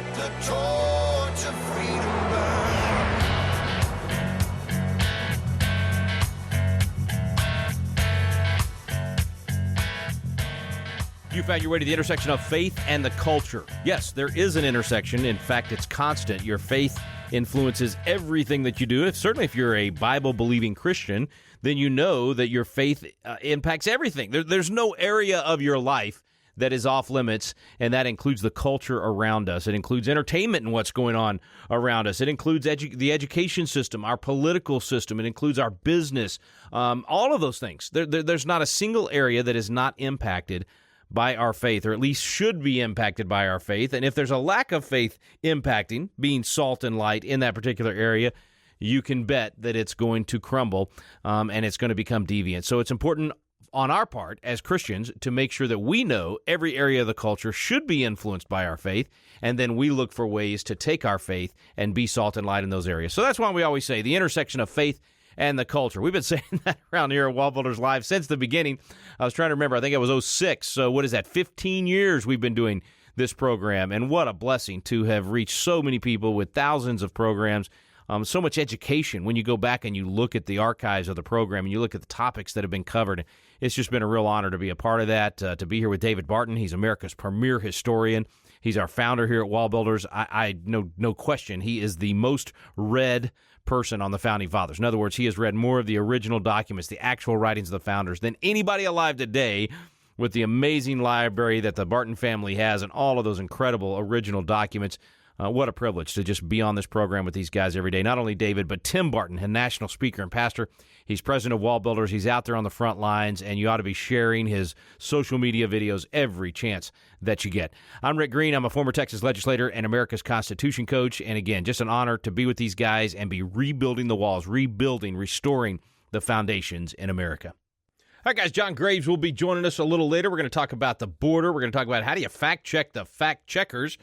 let the torch of freedom burn. You found your way to the intersection of faith and the culture. Yes, there is an intersection. In fact, it's constant. Your faith influences everything that you do. Certainly if you're a Bible-believing Christian, then you know that your faith impacts everything. There's no area of your life that is off limits, and that includes the culture around us. It includes entertainment and what's going on around us. It includes the education system, our political system. It includes our business, all of those things. There's not a single area that is not impacted by our faith, or at least should be impacted by our faith. And if there's a lack of faith impacting, being salt and light in that particular area, you can bet that it's going to crumble and it's going to become deviant. So it's important on our part as Christians to make sure that we know every area of the culture should be influenced by our faith, and then we look for ways to take our faith and be salt and light in those areas. So that's why we always say the intersection of faith and the culture. We've been saying that around here at WallBuilders Live since the beginning. I was trying to remember, I think it was 2006. So what is that, 15 years we've been doing this program, and what a blessing to have reached so many people with thousands of programs. So much education when you go back and you look at the archives of the program and you look at the topics that have been covered. It's just been a real honor to be a part of that, to be here with David Barton. He's America's premier historian. He's our founder here at WallBuilders. I no question, he is the most read person on the Founding Fathers. In other words, he has read more of the original documents, the actual writings of the founders, than anybody alive today, with the amazing library that the Barton family has and all of those incredible original documents. What a privilege to just be on this program with these guys every day. Not only David, but Tim Barton, a national speaker and pastor. He's president of WallBuilders. He's out there on the front lines, and you ought to be sharing his social media videos every chance that you get. I'm Rick Green. I'm a former Texas legislator and America's Constitution coach. And again, just an honor to be with these guys and be rebuilding the walls, restoring the foundations in America. All right, guys, John Graves will be joining us a little later. We're going to talk about the border. We're going to talk about how do you fact-check the fact-checkers,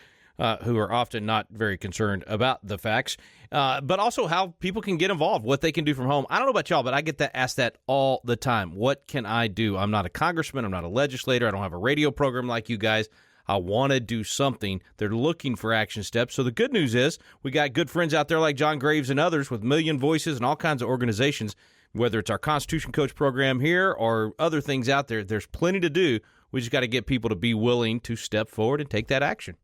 who are often not very concerned about the facts, but also how people can get involved, what they can do from home. I don't know about y'all, but I get asked that all the time. What can I do? I'm not a congressman. I'm not a legislator. I don't have a radio program like you guys. I want to do something. They're looking for action steps. So the good news is we got good friends out there like John Graves and others with Million Voices and all kinds of organizations, whether it's our Constitution Coach program here or other things out there. There's plenty to do. We just got to get people to be willing to step forward and take that action.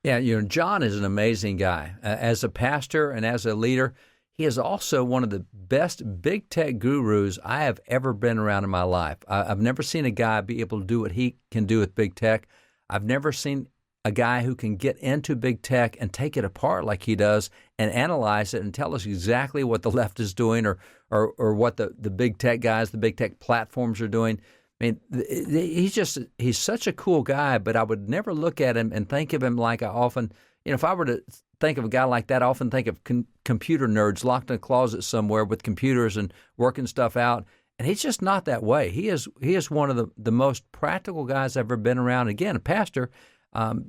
Yeah, John is an amazing guy. As a pastor and as a leader, he is also one of the best big tech gurus I have ever been around in my life. I've never seen a guy be able to do what he can do with big tech. I've never seen a guy who can get into big tech and take it apart like he does and analyze it and tell us exactly what the left is doing or what the big tech guys, the big tech platforms are doing. I mean, he's such a cool guy, but I would never look at him and think of him like I often, if I were to think of a guy like that, I often think of computer nerds locked in a closet somewhere with computers and working stuff out. And he's just not that way. He is one of the most practical guys I've ever been around. Again, a pastor,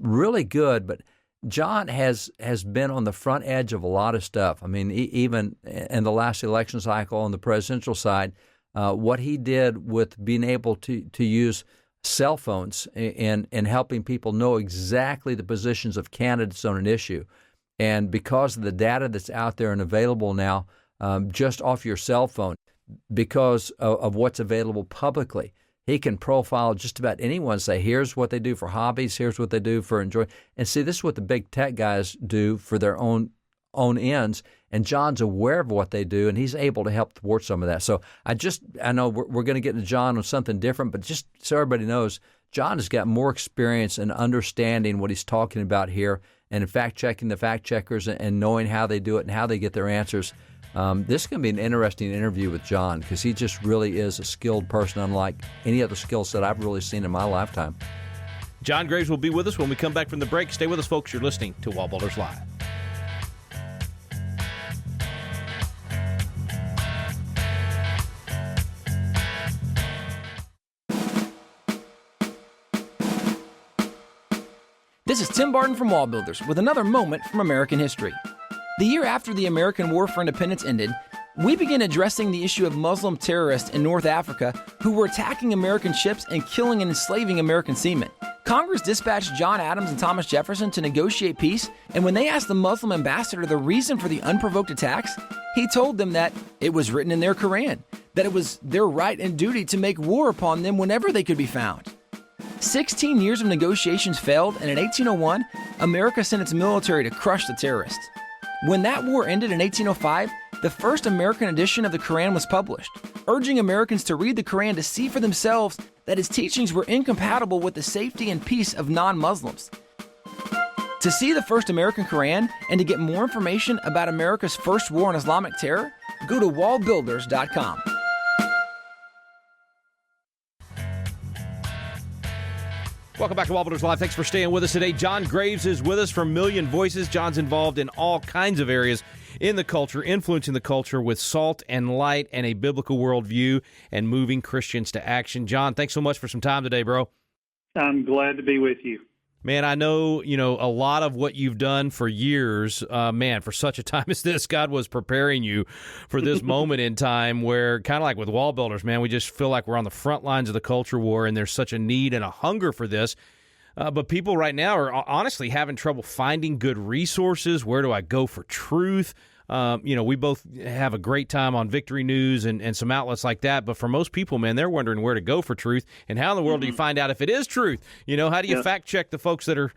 really good, but John has been on the front edge of a lot of stuff. I mean, even in the last election cycle on the presidential side, what he did with being able to use cell phones and helping people know exactly the positions of candidates on an issue. And because of the data that's out there and available now, just off your cell phone, because of what's available publicly, he can profile just about anyone, say, here's what they do for hobbies, here's what they do for enjoy. And see, this is what the big tech guys do for their own ends, and John's aware of what they do, and he's able to help thwart some of that. So I know we're going to get into John on something different, but just so everybody knows, John has got more experience in understanding what he's talking about here and in fact-checking the fact-checkers and knowing how they do it and how they get their answers. This is going to be an interesting interview with John because he just really is a skilled person, unlike any other skill set I've really seen in my lifetime. John Graves will be with us when we come back from the break. Stay with us, folks. You're listening to WallBuilders Live. This is Tim Barton from WallBuilders with another moment from American history. The year after the American War for Independence ended, we began addressing the issue of Muslim terrorists in North Africa who were attacking American ships and killing and enslaving American seamen. Congress dispatched John Adams and Thomas Jefferson to negotiate peace, and when they asked the Muslim ambassador the reason for the unprovoked attacks, he told them that it was written in their Quran, that it was their right and duty to make war upon them whenever they could be found. 16 years of negotiations failed, and in 1801, America sent its military to crush the terrorists. When that war ended in 1805, the first American edition of the Quran was published, urging Americans to read the Quran to see for themselves that its teachings were incompatible with the safety and peace of non-Muslims. To see the first American Quran and to get more information about America's first war on Islamic terror, go to WallBuilders.com. Welcome back to WallBuilders Live. Thanks for staying with us today. John Graves is with us from Million Voices. John's involved in all kinds of areas in the culture, influencing the culture with salt and light and a biblical worldview and moving Christians to action. John, thanks so much for some time today, bro. I'm glad to be with you. Man, I know, a lot of what you've done for years, for such a time as this, God was preparing you for this moment in time where, kind of like with WallBuilders, man, we just feel like we're on the front lines of the culture war, and there's such a need and a hunger for this. But people right now are honestly having trouble finding good resources. Where do I go for truth? We both have a great time on Victory News and some outlets like that. But for most people, man, they're wondering where to go for truth. And how in the world do you find out if it is truth? How do you fact check the folks that are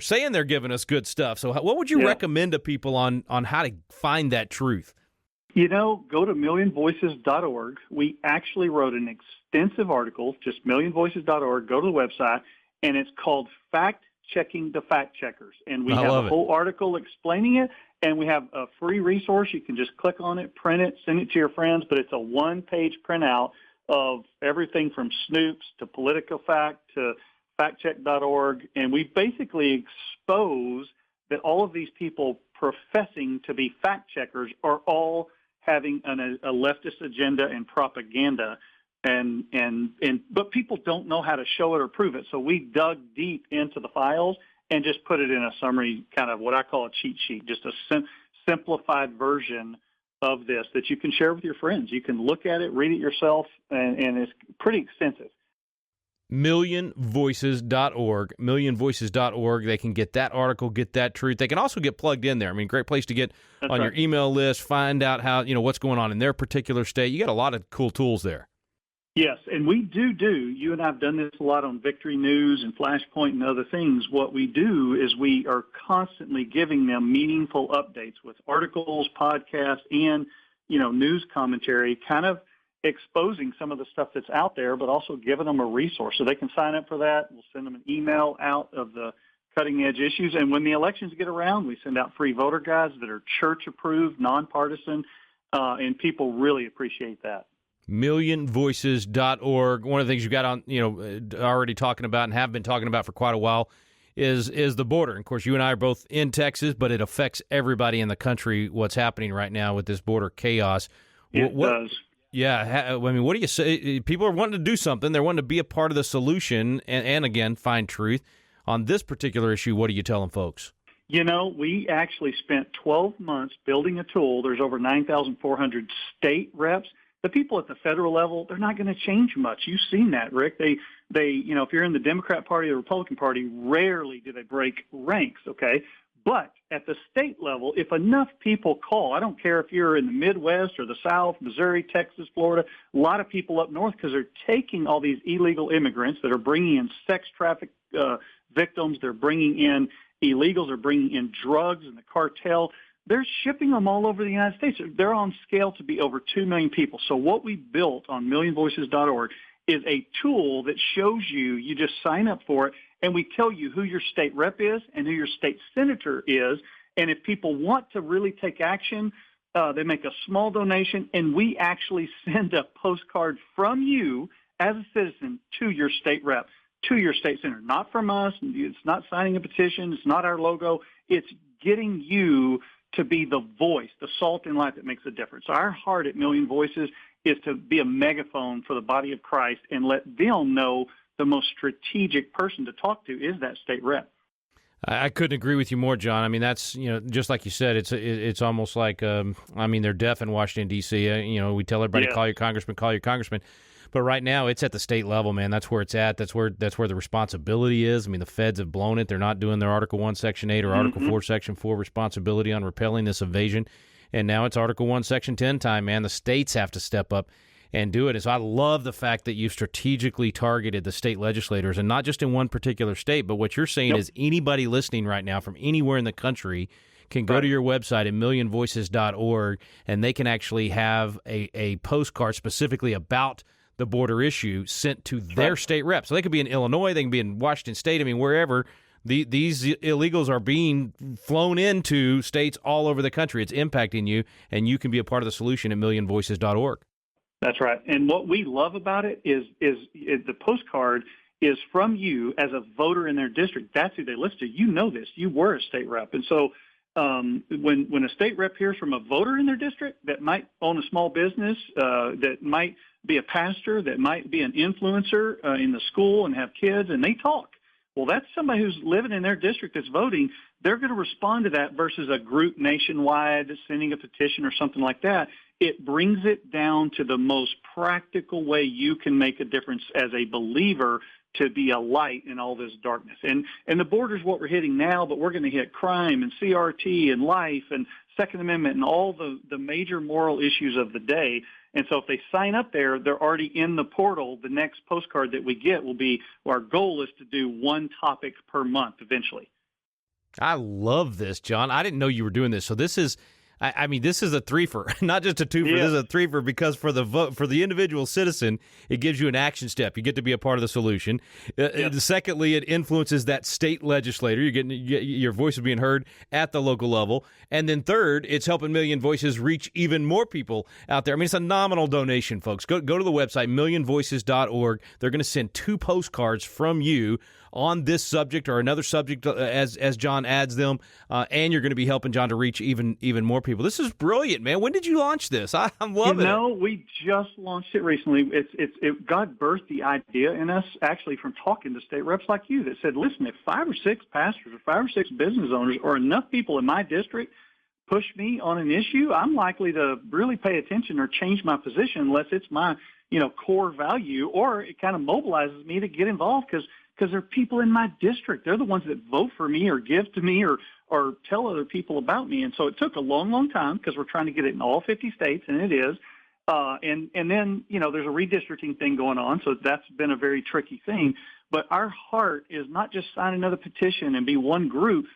saying they're giving us good stuff? So what would you recommend to people on how to find that truth? Go to millionvoices.org. We actually wrote an extensive article, just millionvoices.org. Go to the website, and it's called Fact Checking the Fact Checkers. And we have a whole article explaining it. And we have a free resource. You can just click on it, print it, send it to your friends. But it's a one-page printout of everything from Snoops to PoliticoFact to factcheck.org. And we basically expose that all of these people professing to be fact checkers are all having a leftist agenda and propaganda. But people don't know how to show it or prove it. So we dug deep into the files and just put it in a summary, kind of what I call a cheat sheet, just a simplified version of this that you can share with your friends. You can look at it, read it yourself, and it's pretty extensive. Millionvoices.org, millionvoices.org. They can get that article, get that truth. They can also get plugged in there. I mean, great place to get on your email list, find out how, what's going on in their particular state. You got a lot of cool tools there. Yes, and we do. You and I have done this a lot on Victory News and Flashpoint and other things. What we do is we are constantly giving them meaningful updates with articles, podcasts, and, news commentary, kind of exposing some of the stuff that's out there, but also giving them a resource. So they can sign up for that. We'll send them an email out of the cutting-edge issues. And when the elections get around, we send out free voter guides that are church-approved, nonpartisan, and people really appreciate that. millionvoices.org. One of the things you've got on, already talking about and have been talking about for quite a while is the border. And of course, you and I are both in Texas, but it affects everybody in the country, what's happening right now with this border chaos. It does. Yeah. What do you say? People are wanting to do something. They're wanting to be a part of the solution and again, find truth. On this particular issue, what are you telling folks? We actually spent 12 months building a tool. There's over 9,400 state reps. The people at the federal level, they're not going to change much. You've seen that, Rick. They, if you're in the Democrat Party or the Republican Party, rarely do they break ranks, okay? But at the state level, if enough people call, I don't care if you're in the Midwest or the South, Missouri, Texas, Florida, a lot of people up north, because they're taking all these illegal immigrants that are bringing in sex traffic victims, they're bringing in illegals, they're bringing in drugs and the cartel. They're shipping them all over the United States. They're on scale to be over 2 million people. So what we built on millionvoices.org is a tool that shows you just sign up for it, and we tell you who your state rep is and who your state senator is. And if people want to really take action, they make a small donation, and we actually send a postcard from you as a citizen to your state rep, to your state senator. Not from us. It's not signing a petition. It's not our logo. It's getting you to be the voice, the salt and light that makes a difference. So our heart at Million Voices is to be a megaphone for the body of Christ and let them know the most strategic person to talk to is that state rep. I couldn't agree with you more, John. I mean, that's, just like you said, it's almost like, they're deaf in Washington, D.C. We tell everybody, call your congressman. But right now, it's at the state level, man. That's where it's at. That's where the responsibility is. I mean, the feds have blown it. They're not doing their Article 1, Section 8 or Article 4, Section 4 responsibility on repelling this invasion. And now it's Article 1, Section 10 time, man. The states have to step up and do it. And so I love the fact that you've strategically targeted the state legislators, and not just in one particular state, but what you're saying is anybody listening right now from anywhere in the country can go to your website at millionvoices.org, and they can actually have a postcard specifically about the border issue sent to their state rep. So they could be in Illinois, they can be in Washington State, I mean, wherever. These illegals are being flown into states all over the country. It's impacting you, and you can be a part of the solution at millionvoices.org. That's right. And what we love about it is the postcard is from you as a voter in their district. That's who they listen to. You know this. You were a state rep. And so when a state rep hears from a voter in their district that might own a small business, that might be a pastor, that might be an influencer in the school and have kids, and they talk, well, that's somebody who's living in their district that's voting. They're going to respond to that versus a group nationwide sending a petition or something like that. It brings it down to the most practical way you can make a difference as a believer to be a light in all this darkness. And the border is what we're hitting now, but we're going to hit crime and CRT and life and Second Amendment and all the major moral issues of the day. And so if they sign up there, they're already in the portal. The next postcard that we get will be, our goal is to do one topic per month eventually. I love this, John. I didn't know you were doing this. So this is, I mean, this is a threefer, not just a twofer. Yeah. This is a threefer because for the individual citizen, it gives you an action step. You get to be a part of the solution. Secondly, it influences that state legislator. Your voice is being heard at the local level. And then third, it's helping Million Voices reach even more people out there. I mean, it's a nominal donation, folks. Go to the website, millionvoices.org. They're going to send 2 postcards from you on this subject or another subject as John adds them, and you're going to be helping John to reach even more people. This is brilliant, man. When did you launch this? I'm loving it. We just launched it recently. God birthed the idea in us actually from talking to state reps like you that said, listen, if 5 or 6 pastors or 5 or 6 business owners or enough people in my district push me on an issue, I'm likely to really pay attention or change my position unless it's my core value, or it kind of mobilizes me to get involved because they're people in my district. They're the ones that vote for me or give to me or tell other people about me. And so it took a long, long time because we're trying to get it in all 50 states, and it is. And then, there's a redistricting thing going on, so that's been a very tricky thing. But our heart is not just sign another petition and be one group,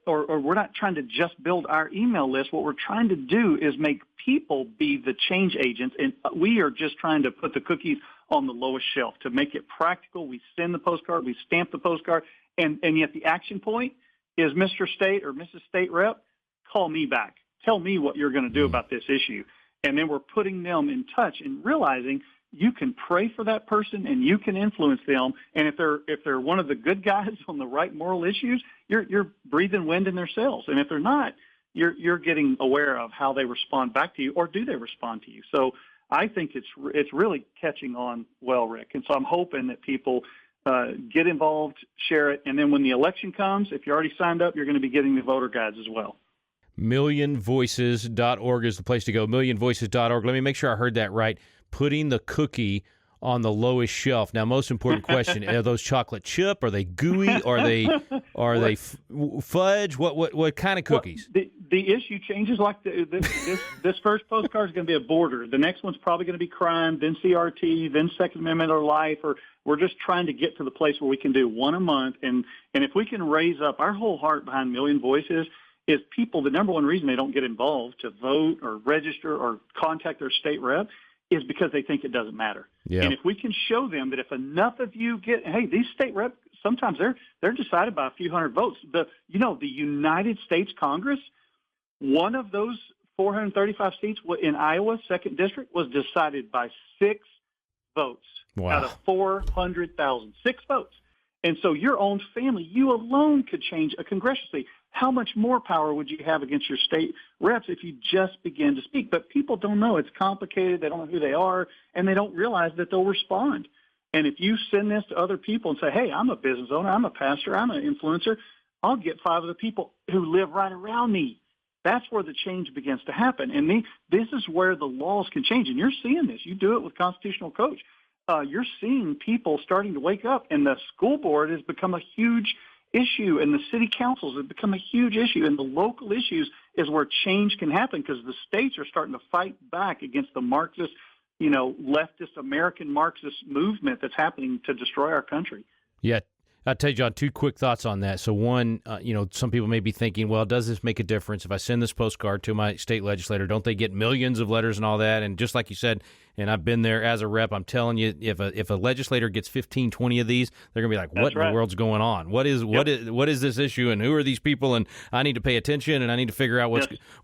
or we're not trying to just build our email list. What we're trying to do is make people be the change agents, and we are just trying to put the cookies on the lowest shelf to make it practical. We send the postcard, we stamp the postcard, and yet the action point is Mr. State or Mrs. State Rep, call me back. Tell me what you're going to do about this issue. And then we're putting them in touch and realizing you can pray for that person and you can influence them. And if they're one of the good guys on the right moral issues, you're breathing wind in their sails. And if they're not, you're getting aware of how they respond back to you, or do they respond to you. So I think it's really catching on well, Rick. And so I'm hoping that people get involved, share it, and then when the election comes, if you're already signed up, you're going to be getting the voter guides as well. Millionvoices.org is the place to go. Millionvoices.org. Let me make sure I heard that right. Putting the cookie on the lowest shelf. Now, most important question: are those chocolate chip? Are they gooey? Are they fudge? What kind of cookies? Well, the issue changes. Like this first postcard is going to be a border. The next one's probably going to be crime, then CRT, then Second Amendment or life. Or we're just trying to get to the place where we can do one a month. And if we can raise up, our whole heart behind Million Voices is people. The number one reason they don't get involved to vote or register or contact their state rep is because they think it doesn't matter. Yeah. And if we can show them that if enough of you get, hey, these state reps, sometimes they're decided by a few hundred votes. The United States Congress, one of those 435 seats in Iowa, 2nd District, was decided by 6 votes out of 400,000. 6 votes. And so your own family, you alone could change a congressional seat. How much more power would you have against your state reps if you just begin to speak? But people don't know. It's complicated. They don't know who they are, and they don't realize that they'll respond. And if you send this to other people and say, hey, I'm a business owner, I'm a pastor, I'm an influencer, I'll get 5 of the people who live right around me. That's where the change begins to happen. And this is where the laws can change. And you're seeing this. You do it with Constitutional Coach. you're seeing people starting to wake up, and the school board has become a huge issue, and the city councils have become a huge issue, and the local issues is where change can happen because the states are starting to fight back against the Marxist, leftist American Marxist movement that's happening to destroy our country. Yeah. I'll tell you, John, two quick thoughts on that. So one, some people may be thinking, well, does this make a difference if I send this postcard to my state legislator? Don't they get millions of letters and all that? And just like you said, and I've been there as a rep, I'm telling you, if a legislator gets 15, 20 of these, they're going to be like, what in the world's going on? What is this issue, and who are these people? And I need to pay attention, and I need to figure out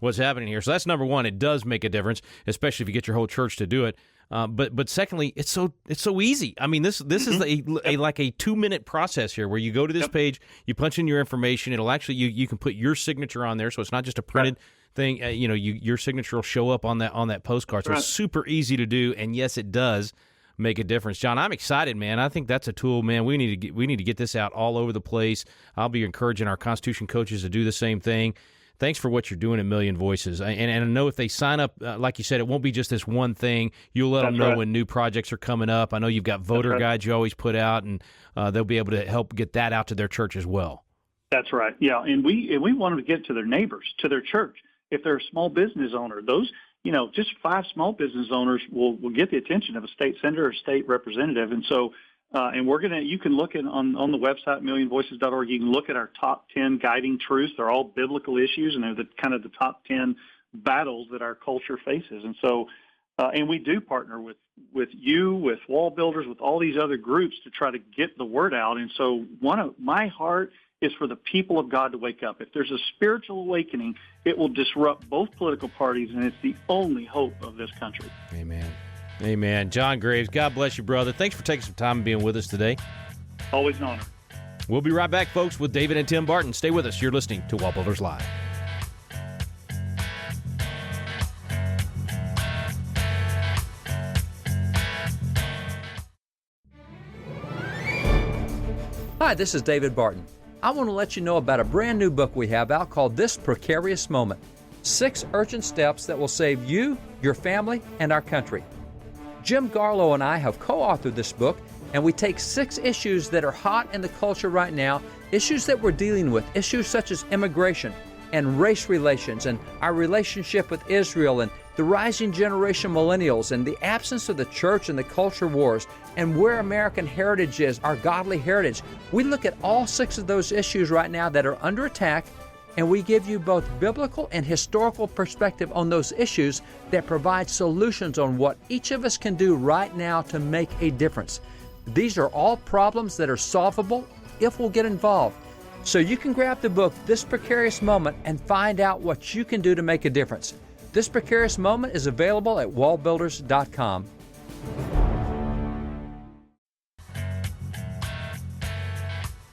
what's happening here. So that's number one. It does make a difference, especially if you get your whole church to do it. But secondly, it's so easy. I mean, this is like a 2-minute process here where you go to this page, you punch in your information. It'll actually you can put your signature on there, so it's not just a printed thing. Your signature will show up on that postcard. So it's super easy to do, and yes, it does make a difference. John, I'm excited, man. I think that's a tool, man. We need to get this out all over the place. I'll be encouraging our Constitution coaches to do the same thing. Thanks for what you're doing at Million Voices. And I know if they sign up, like you said, it won't be just this one thing. You'll let them know when new projects are coming up. I know you've got voter guides you always put out, and they'll be able to help get that out to their church as well. That's right. Yeah, and we want them to get it to their neighbors, to their church. If they're a small business owner, those, just 5 small business owners will get the attention of a state senator or state representative. And so, and you can look on the website, millionvoices.org, you can look at our top 10 guiding truths. They're all biblical issues, and they're the top 10 battles that our culture faces. And so, and we do partner with you, with WallBuilders, with all these other groups to try to get the word out. And so my heart is for the people of God to wake up. If there's a spiritual awakening, it will disrupt both political parties, and it's the only hope of this country. Amen. Amen. John Graves, God bless you, brother. Thanks for taking some time and being with us today. Always an honor. We'll be right back, folks, with David and Tim Barton. Stay with us. You're listening to WallBuilders Live. Hi, this is David Barton. I want to let you know about a brand new book we have out called This Precarious Moment: 6 Urgent Steps That Will Save You, Your Family, and Our Country. Jim Garlow and I have co-authored this book, and we take 6 issues that are hot in the culture right now, issues that we're dealing with, issues such as immigration and race relations and our relationship with Israel and the rising generation millennials and the absence of the church and the culture wars and where American heritage is, our godly heritage. We look at all 6 of those issues right now that are under attack, and we give you both biblical and historical perspective on those issues that provide solutions on what each of us can do right now to make a difference. These are all problems that are solvable if we'll get involved. So you can grab the book, This Precarious Moment, and find out what you can do to make a difference. This Precarious Moment is available at wallbuilders.com.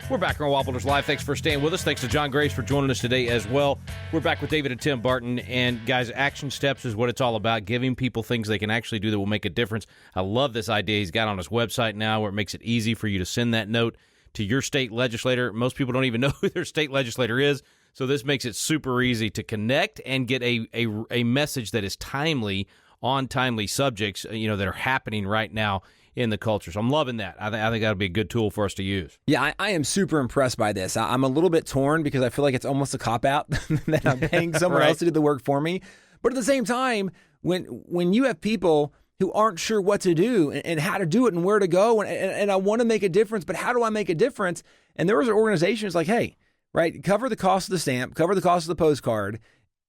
We're back on WallBuilders Live. Thanks for staying with us. Thanks to John Graves for joining us today as well. We're back with David and Tim Barton. And guys, action steps is what it's all about, giving people things they can actually do that will make a difference. I love this idea he's got on his website now where it makes it easy for you to send that note to your state legislator. Most people don't even know who their state legislator is. So this makes it super easy to connect and get a message that is timely on timely subjects, that are happening right now in the culture. So I'm loving that. I think that'll be a good tool for us to use. Yeah, I am super impressed by this. I'm a little bit torn because I feel like it's almost a cop-out that I'm paying someone else to do the work for me. But at the same time, when you have people who aren't sure what to do and how to do it and where to go, and I want to make a difference, but how do I make a difference? And there was an organization like, hey, right, cover the cost of the stamp, cover the cost of the postcard,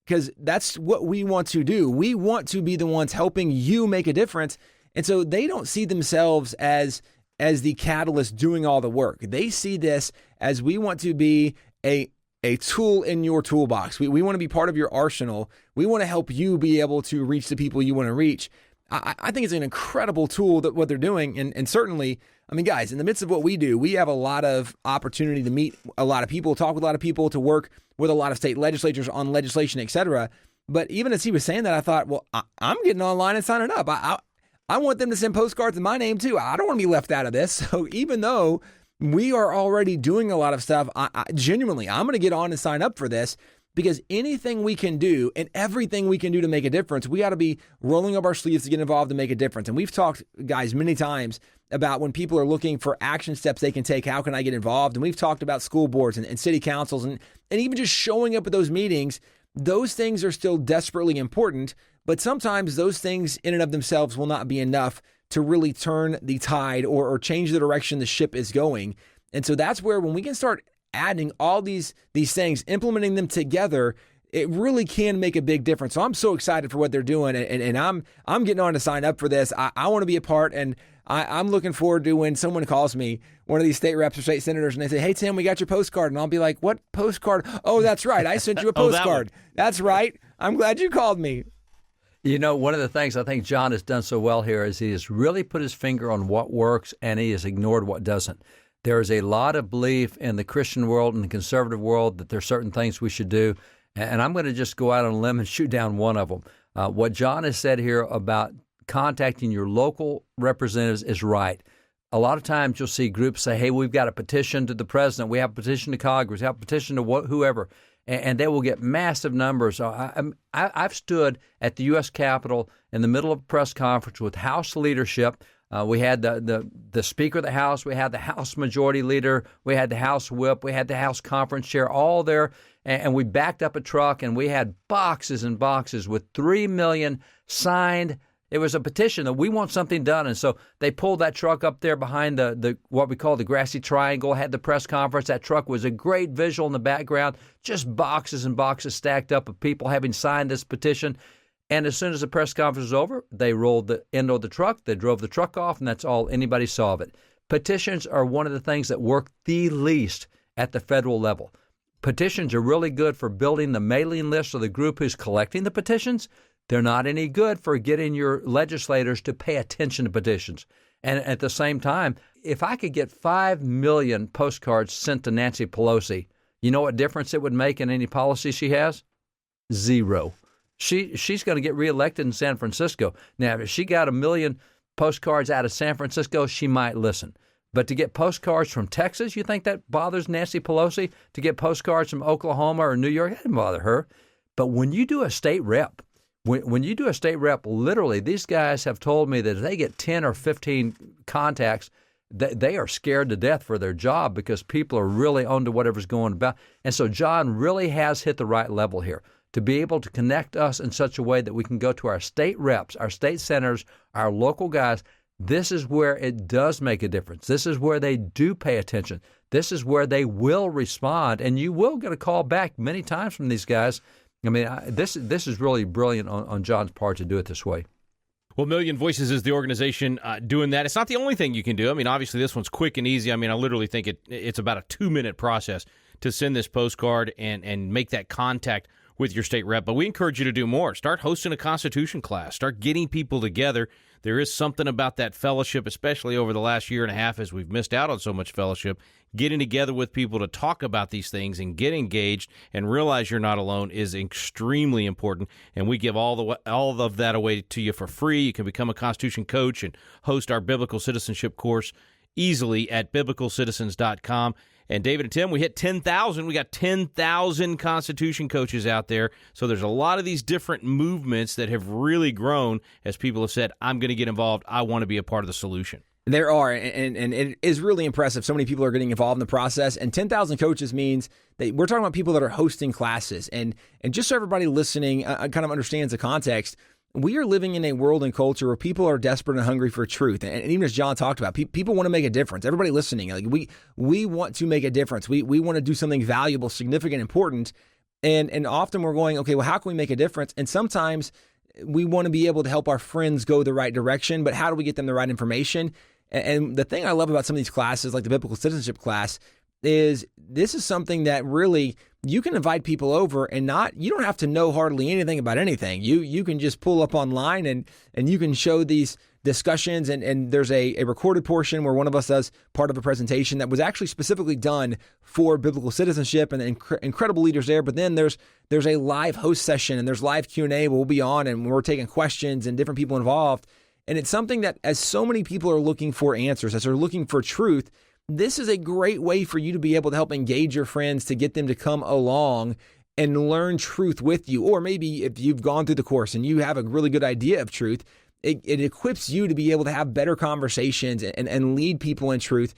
because that's what we want to do. We want to be the ones helping you make a difference. And so they don't see themselves as the catalyst doing all the work. They see this as we want to be a tool in your toolbox. We want to be part of your arsenal. We want to help you be able to reach the people you want to reach. I think it's an incredible tool that what they're doing. And certainly, I mean, guys, in the midst of what we do, we have a lot of opportunity to meet a lot of people, talk with a lot of people, to work with a lot of state legislatures on legislation, et cetera. But even as he was saying that, I thought, well, I'm getting online and signing up. I want them to send postcards in my name too. I don't want to be left out of this. So even though we are already doing a lot of stuff, genuinely, I'm going to get on and sign up for this. because anything we can do and everything we can do to make a difference, we got to be rolling up our sleeves to get involved and make a difference. And we've talked, guys, many times about when people are looking for action steps they can take, how can I get involved? And we've talked about school boards and city councils and even just showing up at those meetings. Those things are still desperately important, but sometimes those things in and of themselves will not be enough to really turn the tide or change the direction the ship is going. And so that's where when we can start adding all these things, implementing them together, it really can make a big difference. So I'm so excited for what they're doing, and I'm getting on to sign up for this. I want to be a part, and I'm looking forward to when someone calls me, one of these state reps or state senators, and they say, "Hey, Tim, we got your postcard." And I'll be like, "What postcard?" "Oh, that's right. I sent you a postcard." That's right. I'm glad you called me. You know, one of the things I think John has done so well here is he has really put his finger on what works and he has ignored what doesn't. There is a lot of belief in the Christian world and the conservative world that there are certain things we should do, and I'm going to just go out on a limb and shoot down one of them. What John has said here about contacting your local representatives is right. A lot of times you'll see groups say, "Hey, we've got a petition to the president, we have a petition to Congress, we have a petition to whoever," and they will get massive numbers. I've stood at the U.S. Capitol in the middle of a press conference with House leadership. We had the Speaker of the House, we had the House Majority Leader, we had the House Whip, we had the House Conference Chair, all there, and we backed up a truck, and we had boxes and boxes with 3 million signed. It was a petition that we want something done, and so they pulled that truck up there behind the what we call the grassy triangle, had the press conference. That truck was a great visual in the background, just boxes and boxes stacked up of people having signed this petition. And as soon as the press conference was over, they rolled the end of the truck, they drove the truck off, and that's all anybody saw of it. Petitions are one of the things that work the least at the federal level. Petitions are really good for building the mailing list of the group who's collecting the petitions. They're not any good for getting your legislators to pay attention to petitions. And at the same time, if I could get 5 million postcards sent to Nancy Pelosi, you know what difference it would make in any policy she has? Zero. She's going to get reelected in San Francisco. Now, if she got 1 million postcards out of San Francisco, she might listen. But to get postcards from Texas, you think that bothers Nancy Pelosi? To get postcards from Oklahoma or New York, that doesn't bother her. But when you do a state rep, when you do a state rep, literally, these guys have told me that if they get 10 or 15 contacts, they are scared to death for their job because people are really on to whatever's going about. And so John really has hit the right level here to be able to connect us in such a way that we can go to our state reps, our state senators, our local guys. This is where it does make a difference. This is where they do pay attention. This is where they will respond, and you will get a call back many times from these guys. I mean, this is really brilliant on John's part to do it this way. Well, Million Voices is the organization doing that. It's not the only thing you can do. I mean, obviously, this one's quick and easy. I mean, I literally think it's about a 2-minute process to send this postcard and make that contact with your state rep. But we encourage you to do more. Start hosting a Constitution class. Start getting people together. There is something about that fellowship, especially over the last year and a half as we've missed out on so much fellowship. Getting together with people to talk about these things and get engaged and realize you're not alone is extremely important. And we give all of that away to you for free. You can become a Constitution coach and host our biblical citizenship course easily at biblicalcitizens.com. And David and Tim, we hit 10,000. We got 10,000 Constitution coaches out there. So there's a lot of these different movements that have really grown as people have said, I'm going to get involved. I want to be a part of the solution. There are, and it is really impressive. So many people are getting involved in the process, and 10,000 coaches means that we're talking about people that are hosting classes. And just so everybody listening kind of understands the context, we are living in a world and culture where people are desperate and hungry for truth. And even as John talked about, people want to make a difference. Everybody listening, like we want to make a difference. We want to do something valuable, significant, important. And often we're going, okay, well, how can we make a difference? And sometimes we want to be able to help our friends go the right direction, but how do we get them the right information? And the thing I love about some of these classes, like the biblical citizenship class, is this is something that really you can invite people over and you don't have to know hardly anything about anything. You can just pull up online and you can show these discussions, and there's a recorded portion where one of us does part of a presentation that was actually specifically done for biblical citizenship and incredible leaders there. But then there's a live host session and there's live Q&A where we'll be on and we're taking questions and different people involved. And it's something that as so many people are looking for answers, as they're looking for truth, this is a great way for you to be able to help engage your friends, to get them to come along and learn truth with you. Or maybe if you've gone through the course and you have a really good idea of truth, it equips you to be able to have better conversations and lead people in truth.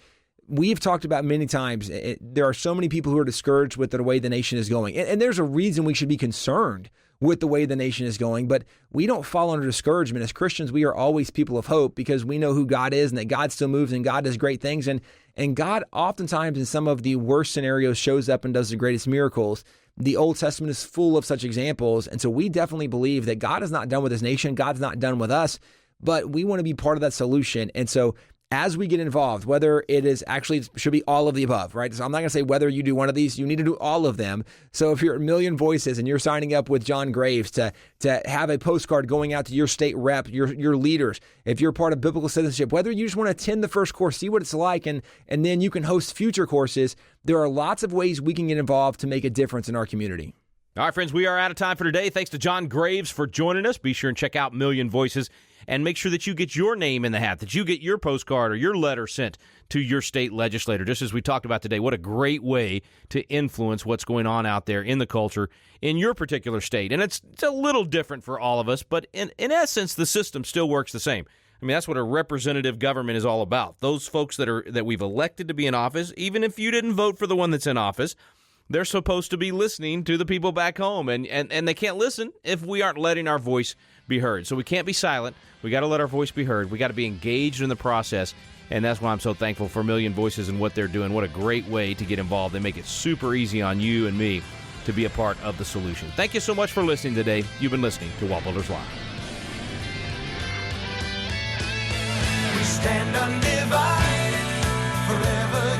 We've talked about many times, there are so many people who are discouraged with the way the nation is going. And there's a reason we should be concerned with the way the nation is going, but we don't fall under discouragement. As Christians, we are always people of hope because we know who God is and that God still moves and God does great things. And God oftentimes in some of the worst scenarios shows up and does the greatest miracles. The Old Testament is full of such examples. And so we definitely believe that God is not done with his nation. God's not done with us, but we want to be part of that solution. And so as we get involved, whether it is actually should be all of the above, right? So I'm not going to say whether you do one of these, you need to do all of them. So if you're at Million Voices and you're signing up with John Graves to have a postcard going out to your state rep, your leaders, if you're part of biblical citizenship, whether you just want to attend the first course, see what it's like, and then you can host future courses, there are lots of ways we can get involved to make a difference in our community. All right, friends, we are out of time for today. Thanks to John Graves for joining us. Be sure and check out Million Voices and make sure that you get your name in the hat, that you get your postcard or your letter sent to your state legislator, just as we talked about today. What a great way to influence what's going on out there in the culture in your particular state. And it's a little different for all of us, but in essence, the system still works the same. I mean, that's what a representative government is all about. Those folks that we've elected to be in office, even if you didn't vote for the one that's in office, they're supposed to be listening to the people back home, and they can't listen if we aren't letting our voice be heard. So we can't be silent. We got to let our voice be heard. We got to be engaged in the process, and that's why I'm so thankful for Million Voices and what they're doing. What a great way to get involved. They make it super easy on you and me to be a part of the solution. Thank you so much for listening today. You've been listening to WallBuilders Live. We stand undivided, forever